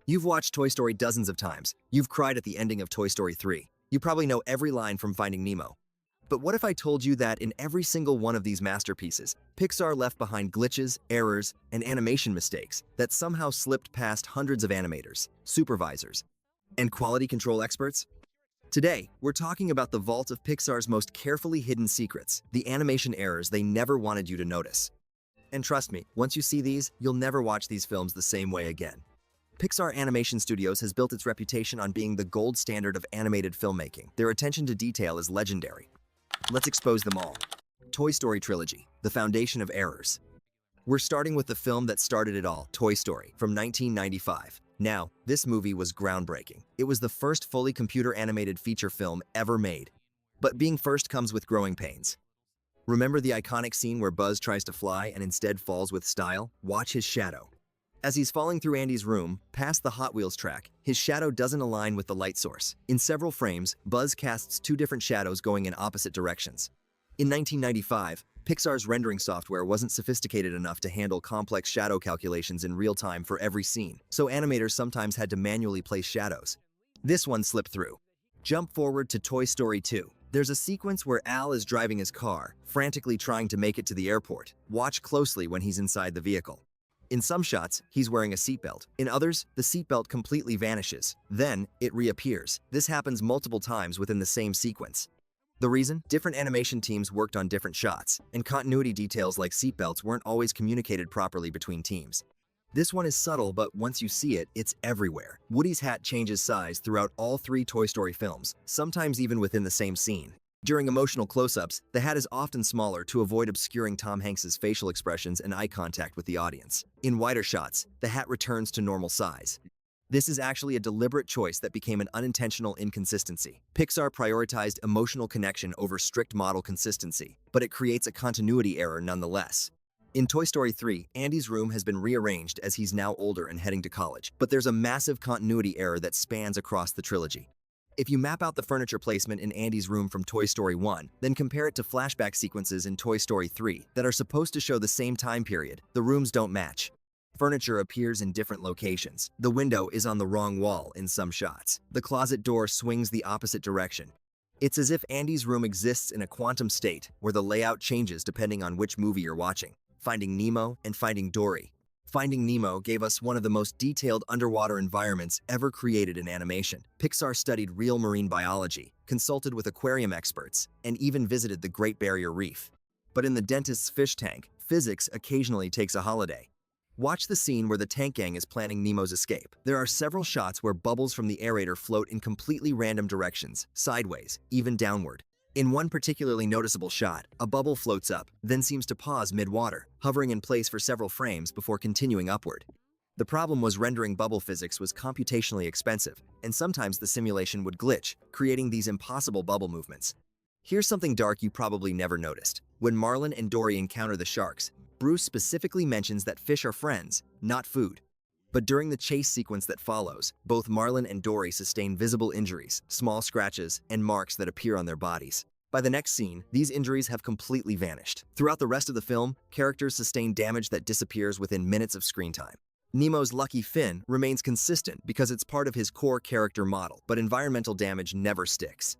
You've watched Toy Story dozens of times. You've cried at the ending of Toy Story 3. You probably know every line from Finding Nemo. But what if I told you that in every single one of these masterpieces, Pixar left behind glitches, errors, and animation mistakes that somehow slipped past hundreds of animators, supervisors, and quality control experts? Today, we're talking about the vault of Pixar's most carefully hidden secrets, the animation errors they never wanted you to notice. And trust me, once you see these, you'll never watch these films the same way again. Pixar Animation Studios has built its reputation on being the gold standard of animated filmmaking. Their attention to detail is legendary. Let's expose them all. Toy Story Trilogy, the foundation of errors. We're starting with the film that started it all, Toy Story, from 1995. Now, this movie was groundbreaking. It was the first fully computer-animated feature film ever made. But being first comes with growing pains. Remember the iconic scene where Buzz tries to fly and instead falls with style? Watch his shadow. As he's falling through Andy's room, past the Hot Wheels track, his shadow doesn't align with the light source. In several frames, Buzz casts two different shadows going in opposite directions. In 1995, Pixar's rendering software wasn't sophisticated enough to handle complex shadow calculations in real time for every scene, so animators sometimes had to manually place shadows. This one slipped through. Jump forward to Toy Story 2. There's a sequence where Al is driving his car, frantically trying to make it to the airport. Watch closely when he's inside the vehicle. In some shots, he's wearing a seatbelt. In others, the seatbelt completely vanishes. Then, it reappears. This happens multiple times within the same sequence. The reason? Different animation teams worked on different shots, and continuity details like seatbelts weren't always communicated properly between teams. This one is subtle, but once you see it, it's everywhere. Woody's hat changes size throughout all three Toy Story films, sometimes even within the same scene. During emotional close-ups, the hat is often smaller to avoid obscuring Tom Hanks's facial expressions and eye contact with the audience. In wider shots, the hat returns to normal size. This is actually a deliberate choice that became an unintentional inconsistency. Pixar prioritized emotional connection over strict model consistency, but it creates a continuity error nonetheless. In Toy Story 3, Andy's room has been rearranged as he's now older and heading to college, but there's a massive continuity error that spans across the trilogy. If you map out the furniture placement in Andy's room from Toy Story 1, then compare it to flashback sequences in Toy Story 3 that are supposed to show the same time period, the rooms don't match. Furniture appears in different locations. The window is on the wrong wall in some shots. The closet door swings the opposite direction. It's as if Andy's room exists in a quantum state where the layout changes depending on which movie you're watching. Finding Nemo and Finding Dory. Finding Nemo gave us one of the most detailed underwater environments ever created in animation. Pixar studied real marine biology, consulted with aquarium experts, and even visited the Great Barrier Reef. But in the dentist's fish tank, physics occasionally takes a holiday. Watch the scene where the tank gang is planning Nemo's escape. There are several shots where bubbles from the aerator float in completely random directions, sideways, even downward. In one particularly noticeable shot, a bubble floats up, then seems to pause mid-water, hovering in place for several frames before continuing upward. The problem was rendering bubble physics was computationally expensive, and sometimes the simulation would glitch, creating these impossible bubble movements. Here's something dark you probably never noticed. When Marlin and Dory encounter the sharks, Bruce specifically mentions that fish are friends, not food. But during the chase sequence that follows, both Marlin and Dory sustain visible injuries, small scratches, and marks that appear on their bodies. By the next scene, these injuries have completely vanished. Throughout the rest of the film, characters sustain damage that disappears within minutes of screen time. Nemo's lucky fin remains consistent because it's part of his core character model, but environmental damage never sticks.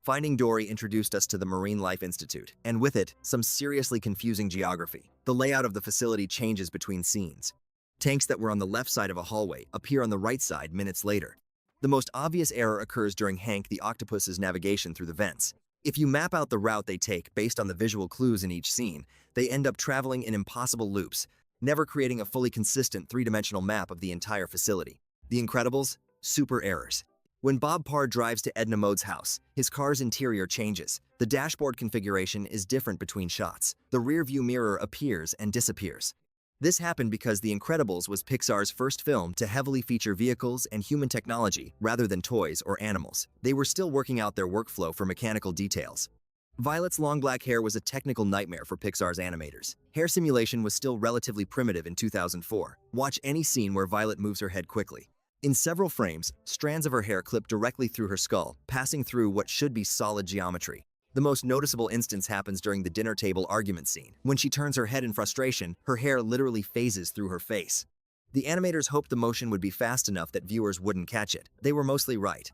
Finding Dory introduced us to the Marine Life Institute, and with it, some seriously confusing geography. The layout of the facility changes between scenes. Tanks that were on the left side of a hallway appear on the right side minutes later. The most obvious error occurs during Hank the Octopus's navigation through the vents. If you map out the route they take based on the visual clues in each scene, they end up traveling in impossible loops, never creating a fully consistent three-dimensional map of the entire facility. The Incredibles? Super errors. When Bob Parr drives to Edna Mode's house, his car's interior changes. The dashboard configuration is different between shots. The rear-view mirror appears and disappears. This happened because The Incredibles was Pixar's first film to heavily feature vehicles and human technology rather than toys or animals. They were still working out their workflow for mechanical details. Violet's long black hair was a technical nightmare for Pixar's animators. Hair simulation was still relatively primitive in 2004. Watch any scene where Violet moves her head quickly. In several frames, strands of her hair clip directly through her skull, passing through what should be solid geometry. The most noticeable instance happens during the dinner table argument scene. When she turns her head in frustration, her hair literally phases through her face. The animators hoped the motion would be fast enough that viewers wouldn't catch it. They were mostly right.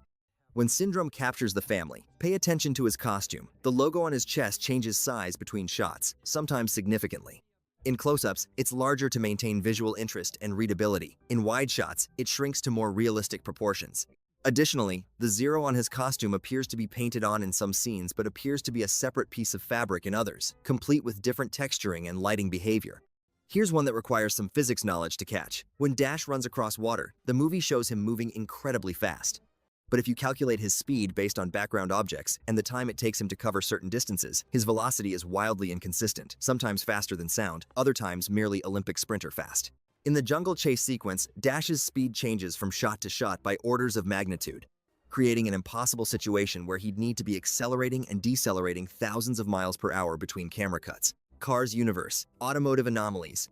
When Syndrome captures the family, pay attention to his costume. The logo on his chest changes size between shots, sometimes significantly. In close-ups, it's larger to maintain visual interest and readability. In wide shots, it shrinks to more realistic proportions. Additionally, the zero on his costume appears to be painted on in some scenes but appears to be a separate piece of fabric in others, complete with different texturing and lighting behavior. Here's one that requires some physics knowledge to catch. When Dash runs across water, the movie shows him moving incredibly fast. But if you calculate his speed based on background objects and the time it takes him to cover certain distances, his velocity is wildly inconsistent, sometimes faster than sound, other times merely Olympic sprinter fast. In the jungle chase sequence, Dash's speed changes from shot to shot by orders of magnitude, creating an impossible situation where he'd need to be accelerating and decelerating thousands of miles per hour between camera cuts. Cars universe, automotive anomalies.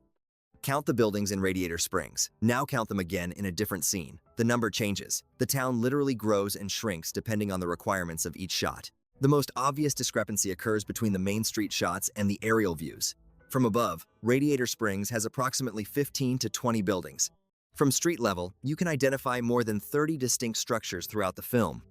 Count the buildings in Radiator Springs. Now count them again in a different scene. The number changes. The town literally grows and shrinks depending on the requirements of each shot. The most obvious discrepancy occurs between the main street shots and the aerial views. From above, Radiator Springs has approximately 15 to 20 buildings. From street level, you can identify more than 30 distinct structures throughout the film.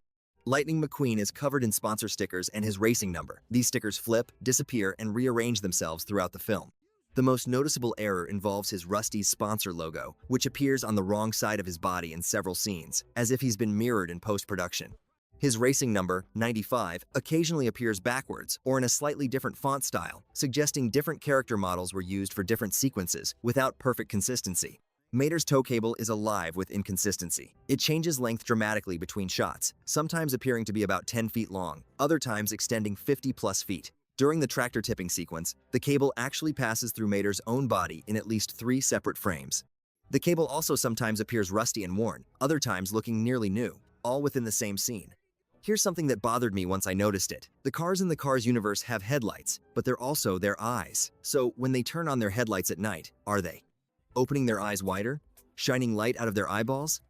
Lightning McQueen is covered in sponsor stickers and his racing number. These stickers flip, disappear, and rearrange themselves throughout the film. The most noticeable error involves his Rusty's sponsor logo, which appears on the wrong side of his body in several scenes, as if he's been mirrored in post-production. His racing number, 95, occasionally appears backwards or in a slightly different font style, suggesting different character models were used for different sequences without perfect consistency. Mater's tow cable is alive with inconsistency. It changes length dramatically between shots, sometimes appearing to be about 10 feet long, other times extending 50+ feet. During the tractor tipping sequence, the cable actually passes through Mater's own body in at least 3 separate frames. The cable also sometimes appears rusty and worn, other times looking nearly new, all within the same scene. Here's something that bothered me once I noticed it. The cars in the Cars universe have headlights, but they're also their eyes. So when they turn on their headlights at night, are they opening their eyes wider? Shining light out of their eyeballs?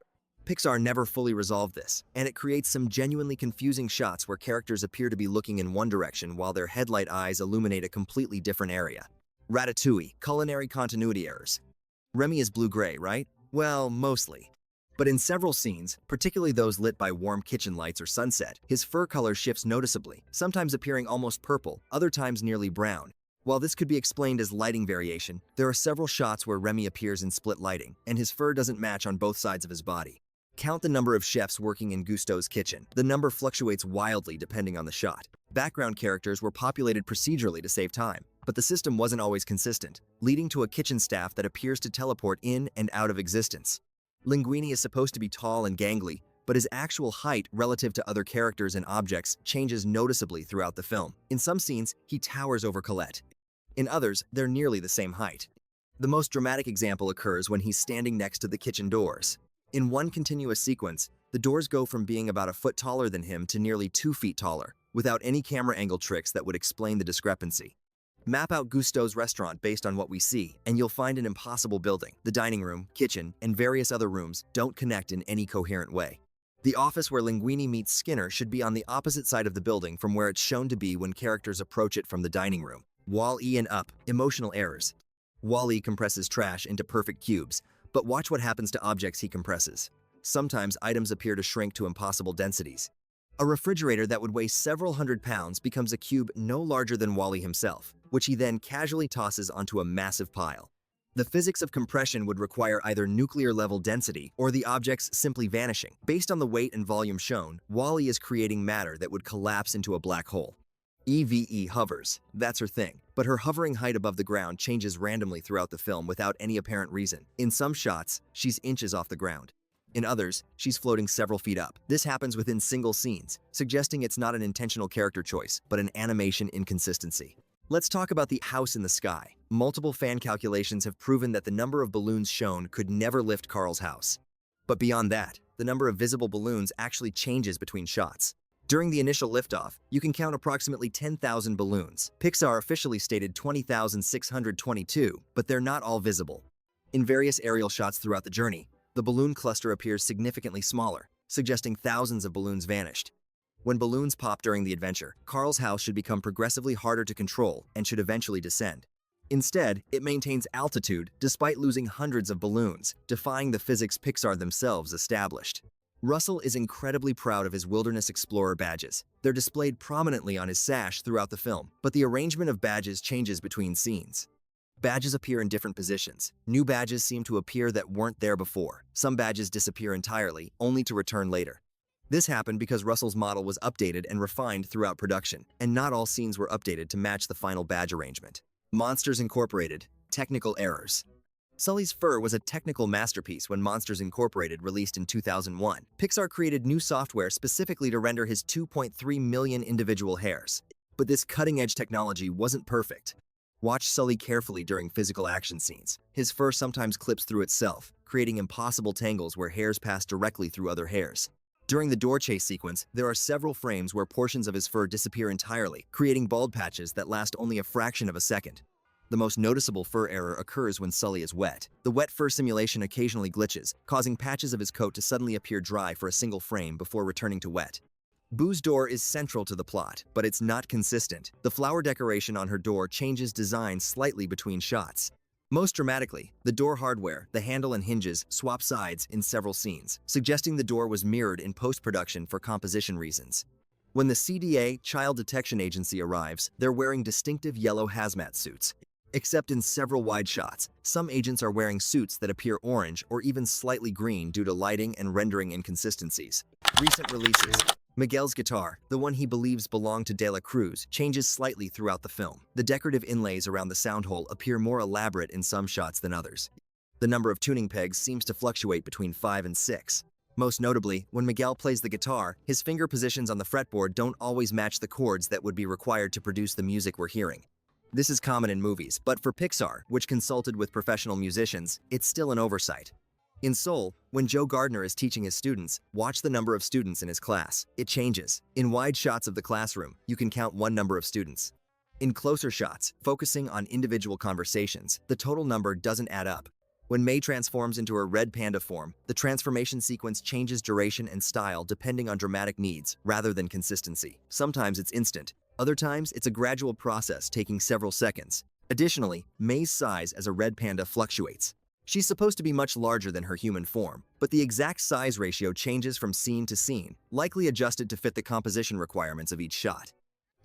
Pixar never fully resolved this, and it creates some genuinely confusing shots where characters appear to be looking in one direction while their headlight eyes illuminate a completely different area. Ratatouille, culinary continuity errors. Remy is blue-gray, right? Well, mostly. But in several scenes, particularly those lit by warm kitchen lights or sunset, his fur color shifts noticeably, sometimes appearing almost purple, other times nearly brown. While this could be explained as lighting variation, there are several shots where Remy appears in split lighting, and his fur doesn't match on both sides of his body. Count the number of chefs working in Gusteau's kitchen. The number fluctuates wildly depending on the shot. Background characters were populated procedurally to save time, but the system wasn't always consistent, leading to a kitchen staff that appears to teleport in and out of existence. Linguini is supposed to be tall and gangly, but his actual height relative to other characters and objects changes noticeably throughout the film. In some scenes, he towers over Colette. In others, they're nearly the same height. The most dramatic example occurs when he's standing next to the kitchen doors. In one continuous sequence, the doors go from being about a foot taller than him to nearly 2 feet taller, without any camera angle tricks that would explain the discrepancy. Map out Gusteau's restaurant based on what we see, and you'll find an impossible building. The dining room, kitchen, and various other rooms don't connect in any coherent way. The office where Linguini meets Skinner should be on the opposite side of the building from where it's shown to be when characters approach it from the dining room. Wall-E and up, emotional errors. Wall-E compresses trash into perfect cubes, but watch what happens to objects he compresses. Sometimes items appear to shrink to impossible densities. A refrigerator that would weigh several hundred pounds becomes a cube no larger than Wall-E himself, which he then casually tosses onto a massive pile. The physics of compression would require either nuclear-level density or the objects simply vanishing. Based on the weight and volume shown, Wall-E is creating matter that would collapse into a black hole. EVE hovers, that's her thing, but her hovering height above the ground changes randomly throughout the film without any apparent reason. In some shots, she's inches off the ground. In others, she's floating several feet up. This happens within single scenes, suggesting it's not an intentional character choice, but an animation inconsistency. Let's talk about the house in the sky. Multiple fan calculations have proven that the number of balloons shown could never lift Carl's house. But beyond that, the number of visible balloons actually changes between shots. During the initial liftoff, you can count approximately 10,000 balloons. Pixar officially stated 20,622, but they're not all visible. In various aerial shots throughout the journey, the balloon cluster appears significantly smaller, suggesting thousands of balloons vanished. When balloons pop during the adventure, Carl's house should become progressively harder to control and should eventually descend. Instead, it maintains altitude despite losing hundreds of balloons, defying the physics Pixar themselves established. Russell is incredibly proud of his Wilderness Explorer badges. They're displayed prominently on his sash throughout the film, but the arrangement of badges changes between scenes. Badges appear in different positions. New badges seem to appear that weren't there before. Some badges disappear entirely, only to return later. This happened because Russell's model was updated and refined throughout production, and not all scenes were updated to match the final badge arrangement. Monsters Incorporated. Technical errors. Sully's fur was a technical masterpiece when Monsters Incorporated released in 2001. Pixar created new software specifically to render his 2.3 million individual hairs. But this cutting-edge technology wasn't perfect. Watch Sully carefully during physical action scenes. His fur sometimes clips through itself, creating impossible tangles where hairs pass directly through other hairs. During the door chase sequence, there are several frames where portions of his fur disappear entirely, creating bald patches that last only a fraction of a second. The most noticeable fur error occurs when Sully is wet. The wet fur simulation occasionally glitches, causing patches of his coat to suddenly appear dry for a single frame before returning to wet. Boo's door is central to the plot, but it's not consistent. The flower decoration on her door changes design slightly between shots. Most dramatically, the door hardware, the handle and hinges, swap sides in several scenes, suggesting the door was mirrored in post-production for composition reasons. When the CDA, Child Detection Agency, arrives, they're wearing distinctive yellow hazmat suits. Except in several wide shots, some agents are wearing suits that appear orange or even slightly green due to lighting and rendering inconsistencies. Recent releases. Miguel's guitar, the one he believes belonged to De La Cruz, changes slightly throughout the film. The decorative inlays around the sound hole appear more elaborate in some shots than others. The number of tuning pegs seems to fluctuate between 5 and 6. Most notably, when Miguel plays the guitar, his finger positions on the fretboard don't always match the chords that would be required to produce the music we're hearing. This is common in movies, but for Pixar, which consulted with professional musicians, it's still an oversight. In Soul, when Joe Gardner is teaching his students, watch the number of students in his class. It changes. In wide shots of the classroom, you can count one number of students. In closer shots, focusing on individual conversations, the total number doesn't add up. When May transforms into her red panda form, the transformation sequence changes duration and style depending on dramatic needs, rather than consistency. Sometimes it's instant. Other times, it's a gradual process taking several seconds. Additionally, May's size as a red panda fluctuates. She's supposed to be much larger than her human form, but the exact size ratio changes from scene to scene, likely adjusted to fit the composition requirements of each shot.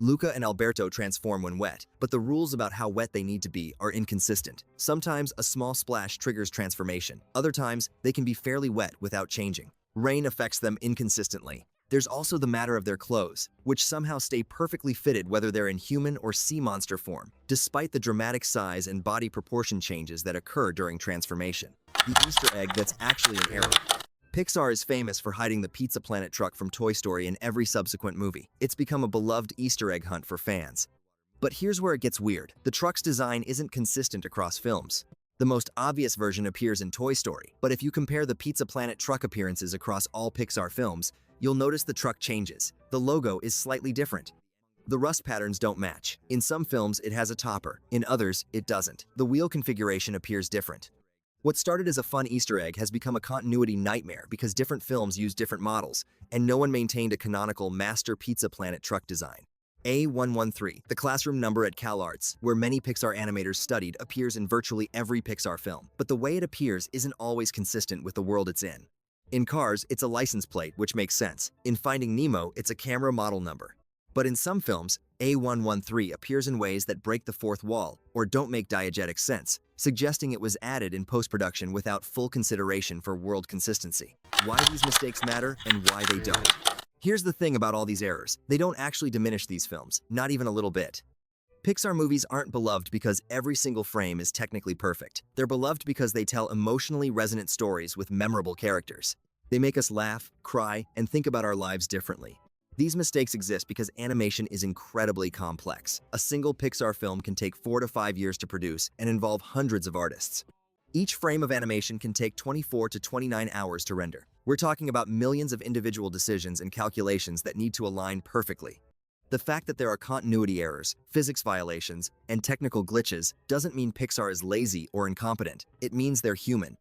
Luca and Alberto transform when wet, but the rules about how wet they need to be are inconsistent. Sometimes a small splash triggers transformation. Other times, they can be fairly wet without changing. Rain affects them inconsistently. There's also the matter of their clothes, which somehow stay perfectly fitted whether they're in human or sea monster form, despite the dramatic size and body proportion changes that occur during transformation. The Easter egg that's actually an error. Pixar is famous for hiding the Pizza Planet truck from Toy Story in every subsequent movie. It's become a beloved Easter egg hunt for fans. But here's where it gets weird. The truck's design isn't consistent across films. The most obvious version appears in Toy Story, but if you compare the Pizza Planet truck appearances across all Pixar films, you'll notice the truck changes. The logo is slightly different. The rust patterns don't match. In some films, it has a topper. In others, it doesn't. The wheel configuration appears different. What started as a fun Easter egg has become a continuity nightmare because different films use different models, and no one maintained a canonical master Pizza Planet truck design. A113, the classroom number at CalArts, where many Pixar animators studied, appears in virtually every Pixar film, but the way it appears isn't always consistent with the world it's in. In Cars, it's a license plate, which makes sense. In Finding Nemo, it's a camera model number. But in some films, A113 appears in ways that break the fourth wall or don't make diegetic sense, suggesting it was added in post-production without full consideration for world consistency. Why these mistakes matter and why they don't. Here's the thing about all these errors. They don't actually diminish these films, not even a little bit. Pixar movies aren't beloved because every single frame is technically perfect. They're beloved because they tell emotionally resonant stories with memorable characters. They make us laugh, cry, and think about our lives differently. These mistakes exist because animation is incredibly complex. A single Pixar film can take 4 to 5 years to produce and involve hundreds of artists. Each frame of animation can take 24 to 29 hours to render. We're talking about millions of individual decisions and calculations that need to align perfectly. The fact that there are continuity errors, physics violations, and technical glitches doesn't mean Pixar is lazy or incompetent. It means they're human.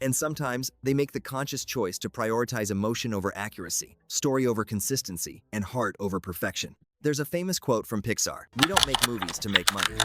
And sometimes, they make the conscious choice to prioritize emotion over accuracy, story over consistency, and heart over perfection. There's a famous quote from Pixar: "We don't make movies to make money.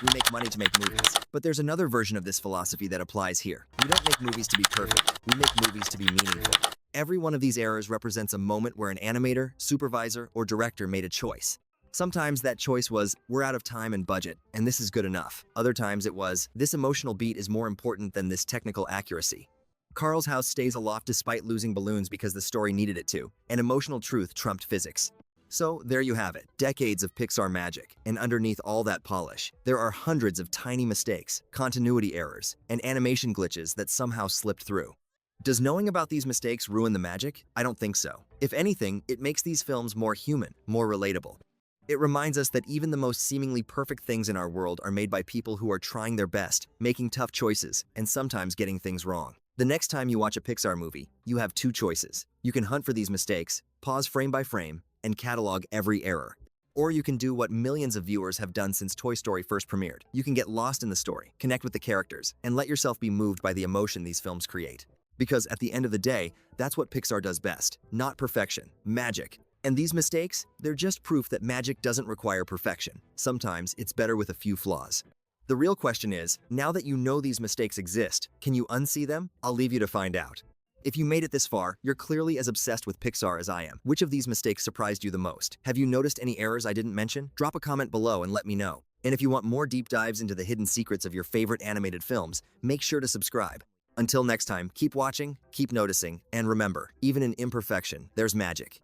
We make money to make movies. But there's another version of this philosophy that applies here. We don't make movies to be perfect. We make movies to be meaningful. Every one of these errors represents a moment where an animator, supervisor, or director made a choice. Sometimes that choice was, we're out of time and budget, and this is good enough. Other times it was, this emotional beat is more important than this technical accuracy. Carl's house stays aloft despite losing balloons because the story needed it to, and emotional truth trumped physics. So there you have it, decades of Pixar magic, and underneath all that polish, there are hundreds of tiny mistakes, continuity errors, and animation glitches that somehow slipped through. Does knowing about these mistakes ruin the magic? I don't think so. If anything, it makes these films more human, more relatable. It reminds us that even the most seemingly perfect things in our world are made by people who are trying their best, making tough choices, and sometimes getting things wrong. The next time you watch a Pixar movie, you have two choices. You can hunt for these mistakes, pause frame by frame, and catalog every error. Or you can do what millions of viewers have done since Toy Story first premiered. You can get lost in the story, connect with the characters, and let yourself be moved by the emotion these films create. Because at the end of the day, that's what Pixar does best. Not perfection, magic. And these mistakes, they're just proof that magic doesn't require perfection. Sometimes it's better with a few flaws. The real question is, now that you know these mistakes exist, can you unsee them? I'll leave you to find out. If you made it this far, you're clearly as obsessed with Pixar as I am. Which of these mistakes surprised you the most? Have you noticed any errors I didn't mention? Drop a comment below and let me know. And if you want more deep dives into the hidden secrets of your favorite animated films, make sure to subscribe. Until next time, keep watching, keep noticing, and remember, even in imperfection, there's magic.